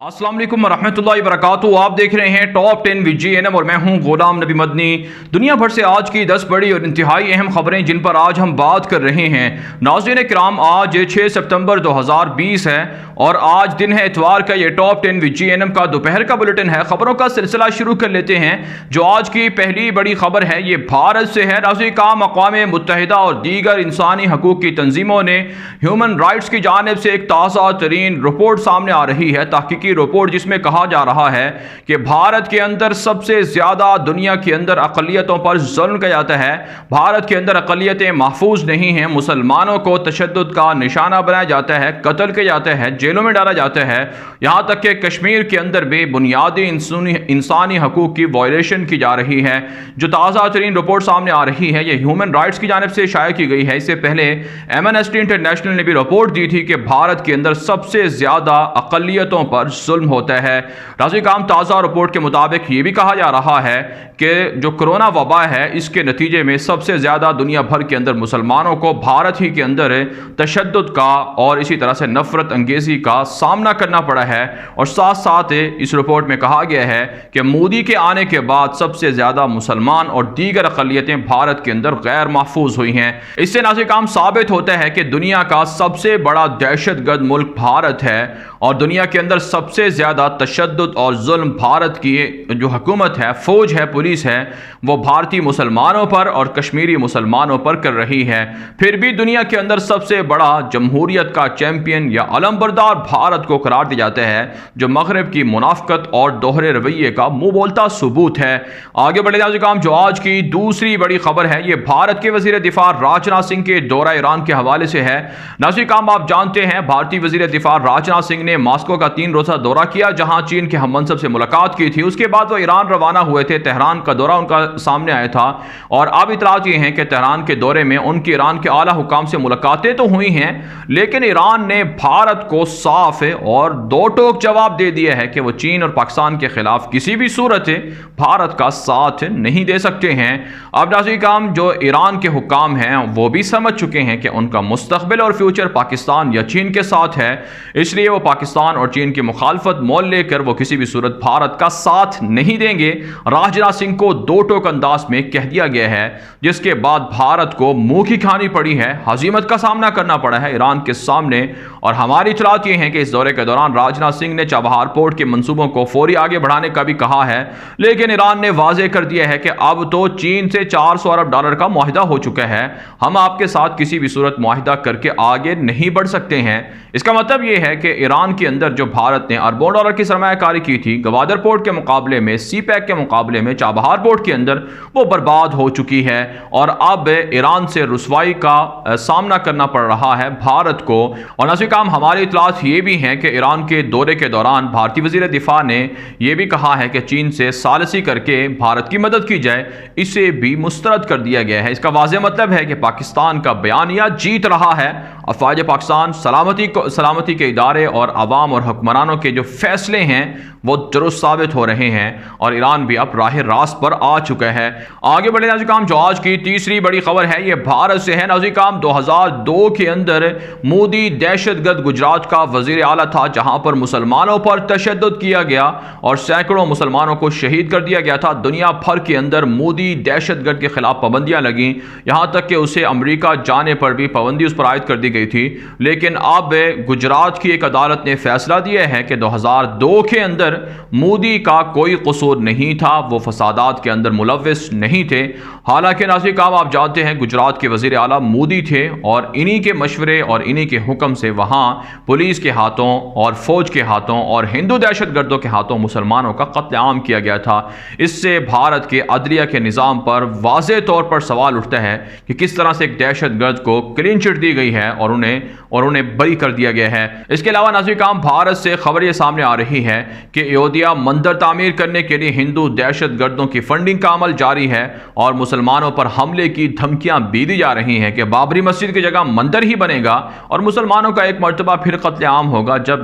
अस्सलाम वालेकुम रहमतुल्लाहि व बरकातुहू। आप देख रहे हैं टॉप 10 विद GNM और मैं हूं गुलाम नबी मदनी। दुनिया भर से आज की 10 बड़ी और इंतहाई अहम खबरें जिन पर आज हम बात कर रहे हैं। नाज़रीन किराम, आज 6 सितंबर 2020 है और आज दिन है इतवार का। ये टॉप 10 विद GNM का दोपहर का बुलेटिन है। खबरों का सिलसिला शुरू कर लेते हैं। जो आज की पहली बड़ी खबर है ये भारत से है। नाज़रीन किराम, अक़वाम मुत्तहिदा और दीगर इंसानी हकूक़ की तंजीमों ने ह्यूमन राइट्स की जानिब से एक ताज़ा तरीन रिपोर्ट सामने आ रही है, तहकीकी रिपोर्ट, जिसमें कहा जा रहा है कि भारत के अंदर सबसे ज्यादा दुनिया के अंदर अक़लियतों पर जुल्म किया जाता है। भारत के अंदर अक़लियतें महफूज नहीं हैं। मुसलमानों को तशद्दुद का निशाना बनाया जाता है, कत्ल किया जाता है, जेलों में डाला जाता है। यहाँ तक कि कश्मीर के अंदर भी बुनियादी इंसानी हकूक़ की वायलेशन की जा रही है। जो ताज़ा तरीन रिपोर्ट सामने आ रही है ये ह्यूमन राइट्स की जानिब से शाया की गई है। इससे पहले एमनेस्टी इंटरनेशनल ने भी रिपोर्ट दी थी कि भारत के अंदर सबसे ज्यादा अक़लियतों पर जुल्म होता है। नाज़रीन किराम, ताज़ा रिपोर्ट के मुताबिक ये भी कहा जा रहा है कि जो कोरोना वबा है इसके नतीजे में सबसे ज़्यादा दुनिया भर के अंदर मुसलमानों को भारत ही के अंदर तशद्दुद का और इसी तरह से नफरत अंगेज़ी का सामना करना पड़ा है। और साथ साथ इस रिपोर्ट में कहा गया है कि मोदी के आने के बाद सबसे ज़्यादा मुसलमान और दीगर अक़लियतें भारत के अंदर गैर महफूज हुई हैं। इससे नाज़रीन किराम साबित होता है कि दुनिया का सबसे बड़ा दहशतगर्द मुल्क भारत है और दुनिया के अंदर सबसे ज़्यादा तशद्दुद और जुल्म भारत की जो हुकूमत है, फौज है, पुलिस है, वो भारतीय मुसलमानों पर और कश्मीरी मुसलमानों पर कर रही है। फिर भी दुनिया के अंदर सबसे बड़ा जमहूरियत का चैंपियन या अलमबरदार भारत को करार दिया जाता है, जो मगरब की मुनाफकत और दोहरे रवैये का मुंह बोलता सबूत है। आगे बढ़े नाज़रीन किराम, जो आज की दूसरी बड़ी खबर है ये भारत के वज़ीर दिफा राजनाथ सिंह के दौरा ईरान के हवाले से है। नाज़रीन किराम, आप जानते हैं भारतीय वज़ीर दिफा राजनाथ सिंह ने मॉस्को का 3 रोज़ा दौरा किया, जहां चीन के हम मनसब से मुलाकात की थी। उसके बाद वो ईरान रवाना हुए थे। तेहरान का दौरा उनका सामने आया था और अब इतलात ये हैं कि तेहरान के दौरे में उनकी ईरान के आला हुकाम से मुलाकातें तो हुई हैं, लेकिन ईरान ने भारत को साफ और दो टोक जवाब दे दिया है कि वो चीन और पाकिस्तान के खिलाफ किसी भी सूरत भारत का साथ नहीं दे सकते हैं। अब नाज़रीन किराम, जो ईरान के हुकाम हैं वो भी समझ चुके हैं कि उनका मुस्तकबिल और फ्यूचर पाकिस्तान या चीन के साथ है, इसलिए वो पाकिस्तान और चीन की मुखालफत मोल लेकर वो किसी भी सूरत भारत का साथ नहीं देंगे। राजनाथ सिंह को दो टोक अंदाज में कह दिया गया है, जिसके बाद भारत को मुंह की खानी पड़ी है, हजीमत का सामना करना पड़ा है ईरान के सामने। और हमारी इतलात ये हैं कि इस दौरे के दौरान राजनाथ सिंह ने चाबहार पोर्ट के मंसूबों को फौरी आगे बढ़ाने का भी कहा है, लेकिन ईरान ने वाजे कर दिया है कि अब तो चीन से $400 अरब का मुआहिदा हो चुका है, हम आपके साथ किसी भी सूरत मुआहिदा करके आगे नहीं बढ़ सकते हैं। इसका मतलब यह है कि ईरान के अंदर जो भारत ने अरबों डॉलर की सरमायाकारी की थी गवादर पोर्ट के मुकाबले में, सी पैक के मुकाबले में चाबहार पोर्ट के अंदर, वो बर्बाद हो चुकी है और अब ईरान से रुसवाई का सामना करना पड़ रहा है भारत को। और नाज़रीन किराम, हमारी इतलात ये भी हैं कि ईरान के दौरे के दौरान भारतीय वज़ीर दिफा ने यह भी कहा है कि चीन से सालसी करके भारत की मदद की जाए, इसे भी मुस्तरद कर दिया गया है। इसका वाज़ेह मतलब है कि पाकिस्तान का बयानिया जीत रहा है। अफवाज पाकिस्तान, सलामती के इदारे और अवाम और हुक्मरानों के जो फैसले हैं वो दुरुस्त साबित हो रहे हैं और ईरान भी अब राह रास्त पर आ चुका है। आगे बढ़े नाज़रीन किराम, जो आज की तीसरी बड़ी खबर है ये भारत से है। नाज़रीन किराम, 2002 के अंदर मोदी दहशतगर्द गुजरात का वज़ीर आला था, जहां पर मुसलमानों पर तशद्दुद किया गया और सैकड़ों मुसलमानों को शहीद कर दिया गया था। दुनिया भर के अंदर मोदी दहशतगर्द के खिलाफ पाबंदियां लगी, यहां तक कि उसे अमरीका जाने पर भी पाबंदी उस पर आयद कर दी गई थी। लेकिन अब गुजरात की एक अदालत ने फैसला दिया है कि 2002 के अंदर मोदी का कोई कसूर नहीं था, वो फसादात के अंदर मुलव्विस नहीं थे। हालांकि नाज़रीन किराम, आप जानते हैं गुजरात के वज़ीर आला मोदी थे और इन्हीं के मशवरे और इन्हीं के हुक्म से वहां पुलिस के हाथों और फौज के हाथों और हिंदू दहशतगर्दों के हाथों मुसलमानों का कत्लेआम किया गया था। इससे भारत के अदलिया के निज़ाम पर वाज़ेह तौर पर सवाल उठता है कि किस तरह से एक दहशतगर्द को क्लीन चिट दी गई है और उन्हें बरी कर दिया गया है। इसके अलावा नाज़रीन किराम, भारत से खबर यह सामने आ रही है कि अयोध्या मंदिर तामीर करने के लिए हिंदू दहशतगर्दों की फंडिंग का अमल जारी है और मुसलमानों पर हमले की धमकियां भी दी जा रही हैं कि बाबरी मस्जिद की जगह मंदिर ही बनेगा और मुसलमानों का एक मरतबा फिर कत्लेआम होगा जब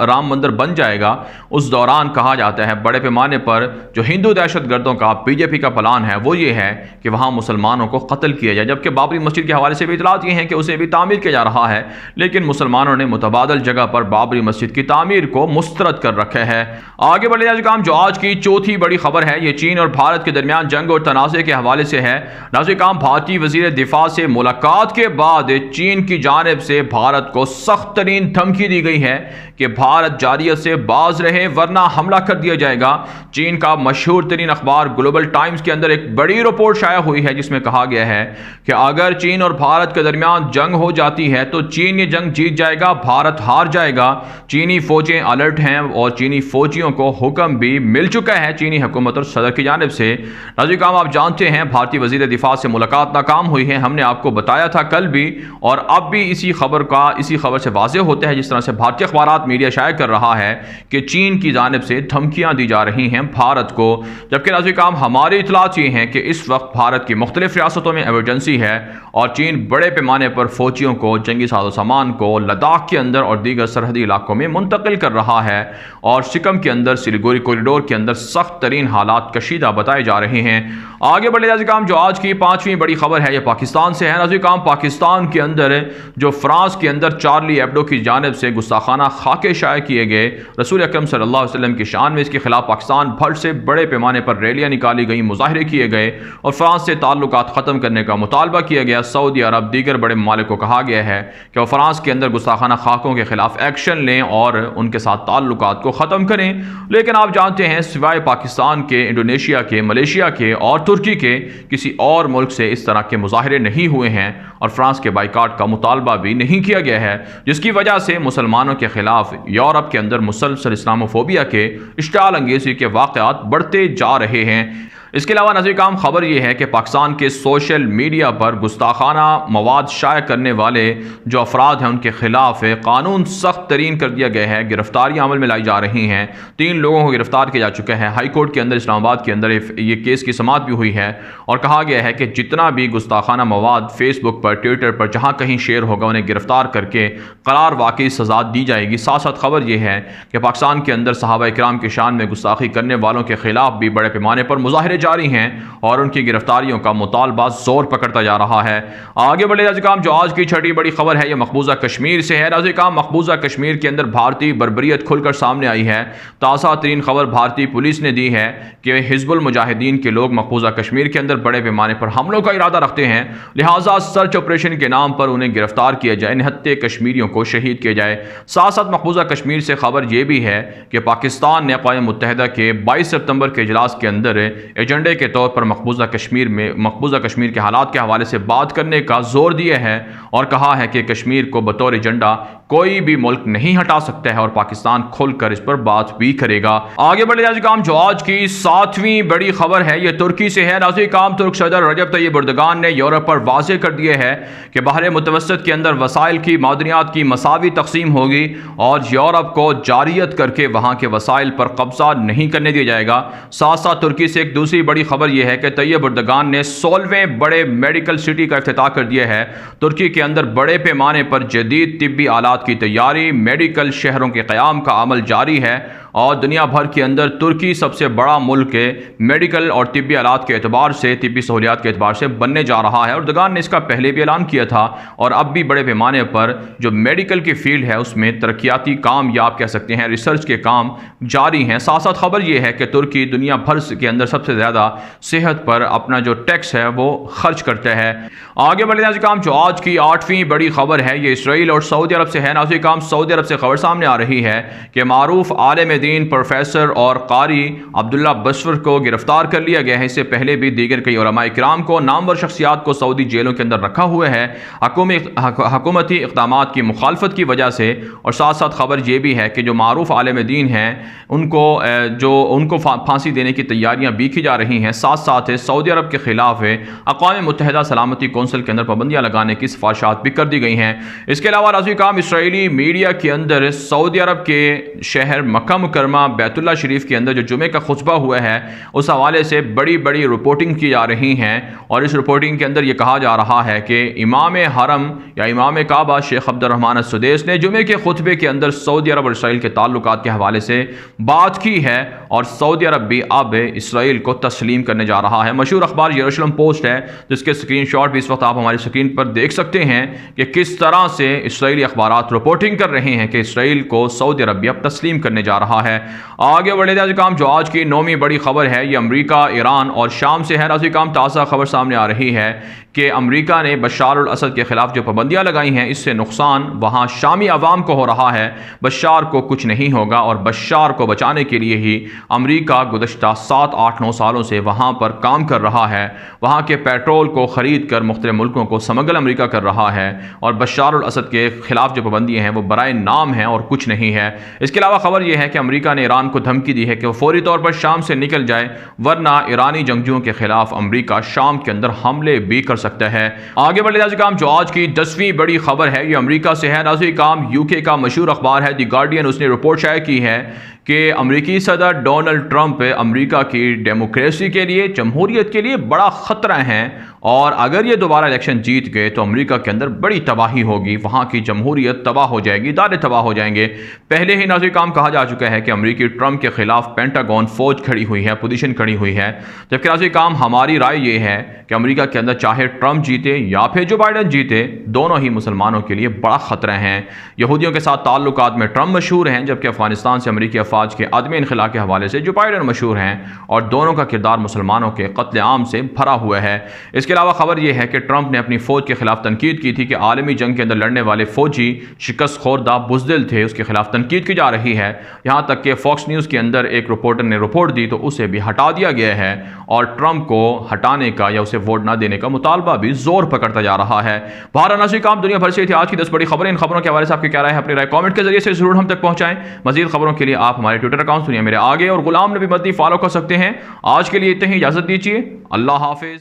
राम मंदिर बन जाएगा। उस दौरान कहा जाता है बड़े पैमाने पर जो हिंदू दहशतगर्दों का बीजेपी का प्लान है वो ये है कि वहाँ मुसलमानों को कत्ल किया जाए, जबकि बाबरी मस्जिद के हवाले से भी इतलात ये हैं कि उसे भी तामीर किया जा रहा है, लेकिन मुसलमानों ने मुतबादल जगह पर बाबरी मस्जिद की तामीर को मुस्तरद कर रखा है। आगे बढ़े नाज़रीन, जो आज की चौथी बड़ी खबर है ये चीन और भारत के दरमियान जंग और तनाज़े के हवाले से है। नाज़रीन, भारतीय वज़ीर दिफा से मुलाकात के बाद चीन की जानिब से भारत को सख्त तरीन धमकी दी गई है कि भारत जारियत से बाज रहे वरना हमला कर दिया जाएगा। चीन का मशहूर तरीन अखबार ग्लोबल टाइम्स के अंदर एक बड़ी रिपोर्ट शाया हुई है जिसमें कहा गया है कि अगर चीन और भारत के दरमियान जंग हो जाती है तो चीन ये जंग जीत जाएगा, भारत हार जाएगा। चीनी फौजें अलर्ट हैं और चीनी फौजियों को हुक्म भी मिल चुका है चीनी हुकूमत और सदर की जानिब से। नाज़रीन, आप जानते हैं भारतीय वज़ीर दिफा से मुलाकात नाकाम हुई है, हमने आपको बताया था कल भी और अब भी इसी खबर से वाज़ेह होता है जिस तरह से भारतीय अखबारात मीडिया शाया कर रहा है कि चीन की जानिब से धमकियां दी जा रही हैं भारत को। जबकि नाज़रीन, हमारी इतलात ये हैं कि इस वक्त भारत की मुख्तलिफ रियासतों में इमरजेंसी है और चीन बड़े पैमाने पर फौजियों को, जंगी साजो सामान को लद्दाख के अंदर और दीगर सरहदी इलाकों में मुंतकिल कर रहा है और सिकम के अंदर सिलीगुड़ी कॉरिडोर के अंदर सख्त तरीन हालात कशीदा बताए जा रहे हैं। आगे बढ़े नाज़रीन, जो आज की पांचवी बड़ी खबर है ये पाकिस्तान से है। नाज़रीन, पाकिस्तान के अंदर जो फ्रांस के अंदर चार्ली एब्डो की जानिब से गुस्ताखाना खाके शाये किए गए रसूल अकरम सल्लल्लाहु अलैहि वसल्लम की शान में, इसके खिलाफ पाकिस्तान भर से बड़े पैमाने पर रैलियां निकाली गई, मुजाहरे किए गए और फ्रांस से ताल्लुकात ख़त्म करने का मुतालबा किया गया। सऊदी अरब दीगर बड़े ममालिक को कहा गया है कि वह फ्रांस के अंदर गुस्ताखाना खाकों के खिलाफ एक्शन लें और उनके साथ ताल्लुकात को ख़त्म करें। लेकिन आप जानते हैं सिवाय पाकिस्तान के, इंडोनेशिया के, मलेशिया के और तुर्की के किसी और मुल्क से इस तरह के मुजाहरे नहीं हुए हैं और फ्रांस के बाइकाट का मुतालबा भी नहीं किया गया है, जिसकी वजह से मुसलमानों के खिलाफ यूरोप के अंदर मुसलसल इस्लामोफोबिया के इश्तिआल अंगेज़ी के वाक़यात बढ़ते जा रहे हैं। इसके अलावा नाज़रीन, खबर यह है कि पाकिस्तान के सोशल मीडिया पर गुस्ताखाना मवाद शाया करने वाले जो अफराद हैं उनके खिलाफ कानून सख्त तरीन कर दिया गया है। गिरफ्तारियां अमल में लाई जा रही हैं, 3 लोगों को गिरफ्तार किया जा चुका है। हाई कोर्ट के अंदर इस्लामाबाद के अंदर ये केस की समाअत भी हुई है और कहा गया है कि जितना भी गुस्ताखाना मवाद फेसबुक पर, ट्विटर पर जहाँ कहीं शेयर होगा उन्हें गिरफ्तार करके करार वाकई सजा दी जाएगी। साथ साथ खबर यह है कि पाकिस्तान के अंदर सहाबा इकराम की शान में गुस्ताखी करने वालों के खिलाफ भी बड़े पैमाने पर मुजाहरे जारी हैं और उनकी गिरफ्तारियों का मुतालबा जोर पकड़ता जा रहा है। आगे बढ़े नाज़रीन, जो आज की छठी बड़ी खबर है ये मकबूजा कश्मीर से है। नाज़रीन, मकबूजा कश्मीर के अंदर भारतीय बर्बरियत खुलकर सामने आई है। ताज़ा तरीन खबर भारतीय पुलिस ने दी है कि हिजबुल मुजाहिदीन के लोग मकबूजा कश्मीर के अंदर बड़े पैमाने पर हमलों का इरादा रखते हैं, लिहाजा सर्च ऑपरेशन के नाम पर उन्हें गिरफ्तार किया जाए, निहत्ते कश्मीरियों को शहीद किया जाए। साथ साथ मकबूजा कश्मीर से खबर यह भी है कि पाकिस्तान ने अक़वाम मुत्तहिदा के 22 सितंबर के इजलास के अंदर एजेंडे के तौर पर मकबूजा कश्मीर के हालात के हवाले से बात करने का जोर दिया है और कहा है कि कश्मीर को बतौर एजेंडा कोई भी मुल्क नहीं हटा सकता है और पाकिस्तान खुलकर इस पर बात भी करेगा। आगे बढ़े नाज़रीन, जो आज की 7वीं बड़ी खबर है ये तुर्की से है। नाज़रीन, तुर्क सदर रजब तैयब एर्दोगान ने यूरोप पर वाज़ेह कर दिया है कि बहर मुतवस्सित के अंदर वसाइल की, मादनियात की मसावी तकसीम होगी और यूरोप को जारियत करके वहाँ के वसाइल पर कब्जा नहीं करने दिया जाएगा। साथ साथ तुर्की से एक दूसरी बड़ी खबर यह है कि तैयब एर्दोगान ने 16वें बड़े मेडिकल सिटी का इफ्तिताह कर दिया है। तुर्की के अंदर बड़े पैमाने पर जदीद तिब्बी आलात की तैयारी, मेडिकल शहरों के क़याम का अमल जारी है और दुनिया भर के अंदर तुर्की सबसे बड़ा मुल्क है मेडिकल और तिब्बी आलात के एतबार से, तिब्बी सहूलियात के एतबार से बनने जा रहा है। एर्दोगान ने इसका पहले भी ऐलान किया था और अब भी बड़े पैमाने पर जो मेडिकल की फील्ड है उसमें तरक्याती काम या आप कह सकते हैं रिसर्च के काम जारी हैं। साथ साथ खबर यह है कि तुर्की दुनिया भर के अंदर सबसे ज़्यादा सेहत पर अपना जो टैक्स है वो खर्च करता है। आगे बढ़े नाज़रीन, जो आज की 8वीं बड़ी खबर है ये इसराइल और सऊदी अरब से है। नाज़रीन, सऊदी अरब से खबर सामने आ रही है कि मारूफ आलिम दीन प्रोफेसर और कारी अब्दुल्ला बसवर को गिरफ्तार कर लिया गया है। इससे पहले भी दीगर कई उलमा इकराम को, नामवर शख्सियात को सऊदी जेलों के अंदर रखा हुआ है हुकूमती इक़दामात की मुखालफत की वजह से। और साथ साथ खबर यह भी है कि जो मारूफ आलिम दीन हैं उनको फांसी देने की तैयारियां भी की जा रही हैं। साथ साथ सऊदी अरब के खिलाफ अक़वाम मुत्तहिदा सलामती कौंसिल के अंदर पाबंदियां लगाने की सिफारिशात भी कर दी गई हैं। इसके अलावा नाज़रीन, इसराइली मीडिया के अंदर सऊदी अरब के शहर मक्का मुकरमा बैतुल्ला शरीफ के अंदर जो जुमे का खुतबा हुआ है उस हवाले से बड़ी बड़ी रिपोर्टिंग की जा रही हैं और इस रिपोर्टिंग के अंदर ये कहा जा रहा है कि इमाम हरम या इमाम काबा शेख अब्दुर्रहमान अस्सुदैस ने जुमे के खुतबे के अंदर सऊदी अरब और इसराइल के ताल्लुकात के हवाले से बात की है और सऊदी अरब भी अब इसराइल को तस्लीम करने जा रहा है। मशहूर अखबार यरूशलेम पोस्ट है जिसके स्क्रीनशॉट भी इस वक्त आप हमारी स्क्रीन पर देख सकते हैं कि किस तरह से इसराइली अखबारात रिपोर्टिंग कर रहे हैं कि इसराइल को सऊदी अरब भी अब तस्लीम करने जा रहा है। आगे बढ़े नाज़रीन काम जो आज की 9वीं बड़ी खबर है ये अमरीका, ईरान और शाम से है। नाज़रीन काम ताज़ा खबर सामने आ रही है कि अमरीका ने बशार अल असद के खिलाफ जो पाबंदियां लगाई हैं इससे नुकसान वहां शामी अवाम को हो रहा है, बशार को कुछ नहीं होगा और बशार को बचाने के लिए ही अमरीका गुज़श्ता 7-8-9 सालों से वहां पर काम कर रहा है। वहां के पेट्रोल को ख़रीद कर मुख्तलिफ मुल्कों को स्मगल अमरीका कर रहा है और बशार अल असद के खिलाफ जो पाबंदियाँ हैं वो बराए नाम हैं और कुछ नहीं है। इसके अलावा खबर यह है कि अमरीका ने ईरान को धमकी दी है कि वो फौरी तौर पर शाम से निकल जाए वरना ईरानी जंगजुओं के खिलाफ अमरीका शाम के अंदर हमले भी कर सकता है। आगे बढ़े नाज़रीन काम जो आज की 10वीं बड़ी खबर है ये अमेरिका से है। नाज़रीन काम यूके का मशहूर अखबार है द गार्डियन, उसने रिपोर्ट शाया की है कि अमरीकी सदर डोनाल्ड ट्रंप अमरीका की डेमोक्रेसी के लिए, जमहूरियत के लिए बड़ा ख़तरा हैं और अगर ये दोबारा इलेक्शन जीत गए तो अमेरिका के अंदर बड़ी तबाही होगी, वहाँ की जमहूरियत तबाह हो जाएगी, इदारे तबाह हो जाएंगे। पहले ही नाज़रीन काम कहा जा चुका है कि अमरीकी ट्रंप के खिलाफ पेंटागन फौज खड़ी हुई है, पोजीशन खड़ी हुई है। जबकि नाज़रीन काम हमारी राय ये है कि अमरीका के अंदर चाहे ट्रंप जीते या फिर जो बाइडन जीते, दोनों ही मुसलमानों के लिए बड़ा ख़तरा हैं। यहूदियों के साथ ताल्लुकात में ट्रंप मशहूर हैं जबकि अफगानिस्तान से अमरीकी अफवाज के आदमी इनखला के हवाले से जो बाइडन मशहूर हैं और दोनों का किरदार मुसलमानों के कत्ले आम से भरा हुआ है। इसके अलावा खबर यह है कि ट्रंप ने अपनी फौज के खिलाफ तनकीद की थी कि आलमी जंग के अंदर लड़ने वाले फौजी शिकस्त खोरदा बुज़दिल थे, उसके खिलाफ तनकीद की जा रही है। यहाँ तक कि फॉक्स न्यूज़ के अंदर एक रिपोर्टर ने रिपोर्ट दी तो उसे भी हटा दिया गया है और ट्रंप को हटाने का या उसे वोट न देने का मुतालबा भी जोर पकड़ता जा रहा है। भारत नाज़रीन काम दुनिया भर से थी आज की 10 बड़ी खबरें। इन खबरों के हवाले से आपकी क्या राय है? अपनी राय कमेंट के जरिए से जरूर हम तक पहुंचाएं। मजीद खबरों के लिए आप हमारे ट्विटर अकाउंट दुनिया मेरे आगे और गुलाम नबी मदनी फॉलो कर सकते हैं। आज के लिए इतने ही, इजाजत दीजिए। अल्लाह हाफिज।